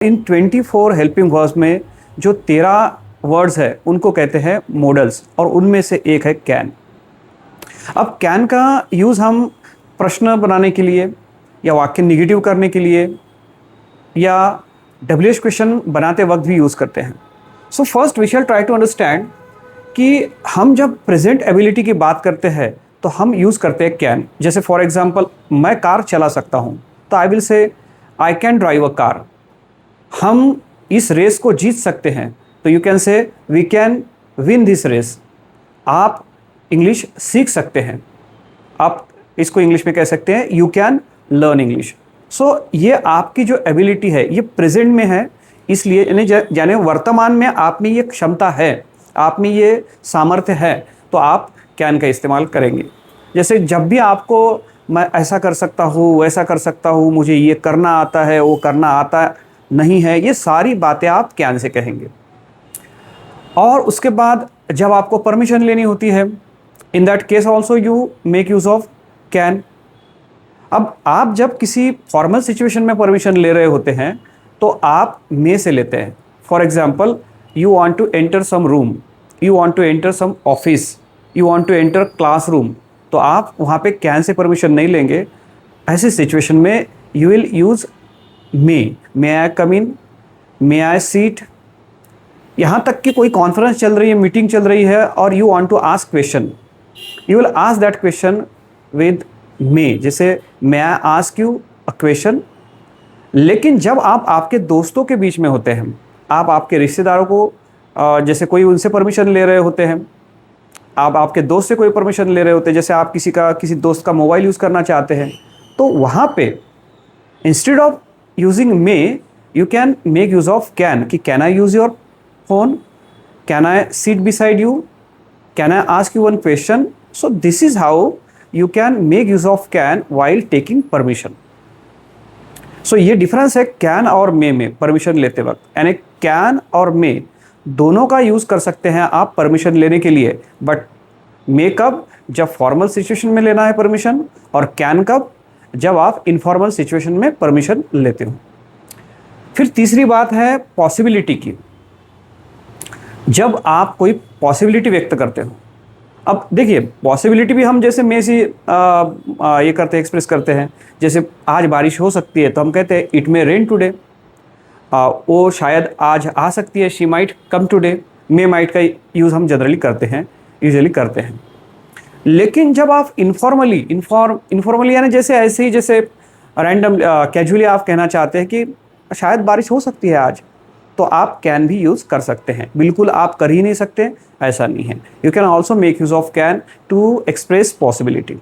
इन 24 helping verbs में जो 13 words है उनको कहते हैं मॉडल्स, और उनमें से एक है कैन। अब कैन का यूज़ हम प्रश्न बनाने के लिए, या वाक्य निगेटिव करने के लिए, या डब्ल्यूएच क्वेश्चन बनाते वक्त भी यूज़ करते हैं। So first we shall try to understand कि हम जब प्रेजेंट एबिलिटी की बात करते हैं तो हम यूज़ करते हैं कैन। जैसे फॉर एग्जांपल, मैं कार चला सकता हूँ, तो I will say I can drive a car. हम इस रेस को जीत सकते हैं, तो you can say we can win this race. आप इंग्लिश सीख सकते हैं, आप इसको इंग्लिश में कह सकते हैं यू कैन लर्न इंग्लिश। सो ये आपकी जो एबिलिटी है ये प्रेजेंट में है, इसलिए यानी वर्तमान में आप में ये क्षमता है, आप में ये सामर्थ्य है, तो आप कैन का इस्तेमाल करेंगे। जैसे जब भी आपको मैं ऐसा कर सकता हूँ, वैसा कर सकता हूँ, मुझे ये करना आता है, वो करना आता नहीं है, ये सारी बातें आप कैन से कहेंगे। और उसके बाद जब आपको परमिशन लेनी होती है, in that case also you make use of can. अब आप जब किसी फॉर्मल सिचुएशन में परमिशन ले रहे होते हैं तो आप मे से लेते हैं। For example, you want to enter some room, you want to enter some office, you want to enter classroom, तो आप वहाँ पे कैन से परमिशन नहीं लेंगे। ऐसी सिचुएशन में you will use may I come in, may I seat. यहाँ तक कि कोई कॉन्फ्रेंस चल रही है, मीटिंग चल रही है, और you want to ask question, you will ask that question with may, जैसे may I ask you a question. लेकिन जब आप आपके दोस्तों के बीच में होते हैं, आप आपके रिश्तेदारों को जैसे कोई उनसे परमिशन ले रहे होते हैं, आप आपके दोस्त से कोई परमिशन ले रहे होते हैं, जैसे आप किसी दोस्त का मोबाइल यूज़ करना चाहते हैं, तो वहाँ पे instead of using may you can make use of can, कि can I use your phone, can I sit beside you, can I ask you one question. So this is how you can make use of can while taking permission. So ये difference है can और मे में permission लेते वक्त। यानी can और मे दोनों का यूज़ कर सकते हैं आप परमिशन लेने के लिए, बट मे कब, जब फॉर्मल सिचुएशन में लेना है परमिशन, और कैन कब, जब आप इनफॉर्मल सिचुएशन में परमिशन लेते हो। फिर तीसरी बात है पॉसिबिलिटी की। जब आप कोई पॉसिबिलिटी व्यक्त करते हो, अब देखिए पॉसिबिलिटी भी हम जैसे में से ये करते हैं, एक्सप्रेस करते हैं। जैसे आज बारिश हो सकती है तो हम कहते हैं इट मे रेन टुडे, वो शायद आज आ सकती है, she might come today. May might का यूज़ हम जनरली करते हैं, यूजुअली करते हैं। लेकिन जब आप इनफॉर्मली यानी जैसे ऐसे ही, जैसे रैंडम कैजुअली आप कहना चाहते हैं कि शायद बारिश हो सकती है आज, तो आप कैन भी यूज़ कर सकते हैं। बिल्कुल आप कर ही नहीं सकते ऐसा नहीं है, you can also make use of can to express possibility.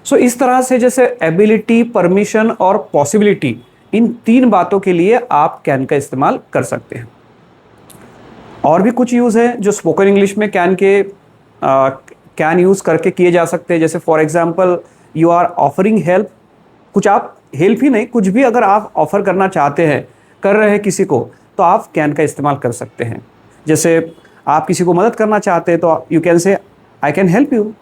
So इस तरह से जैसे एबिलिटी, परमिशन और पॉसिबिलिटी, इन तीन बातों के लिए आप कैन का इस्तेमाल कर सकते हैं। और भी कुछ यूज़ है जो स्पोकन इंग्लिश में कैन यूज़ करके किए जा सकते हैं। जैसे for example, you are offering help, कुछ आप हेल्प ही नहीं, कुछ भी अगर आप ऑफ़र करना चाहते हैं, कर रहे हैं किसी को, तो आप कैन का इस्तेमाल कर सकते हैं। जैसे आप किसी को मदद करना चाहते हैं तो यू कैन से आई कैन हेल्प यू।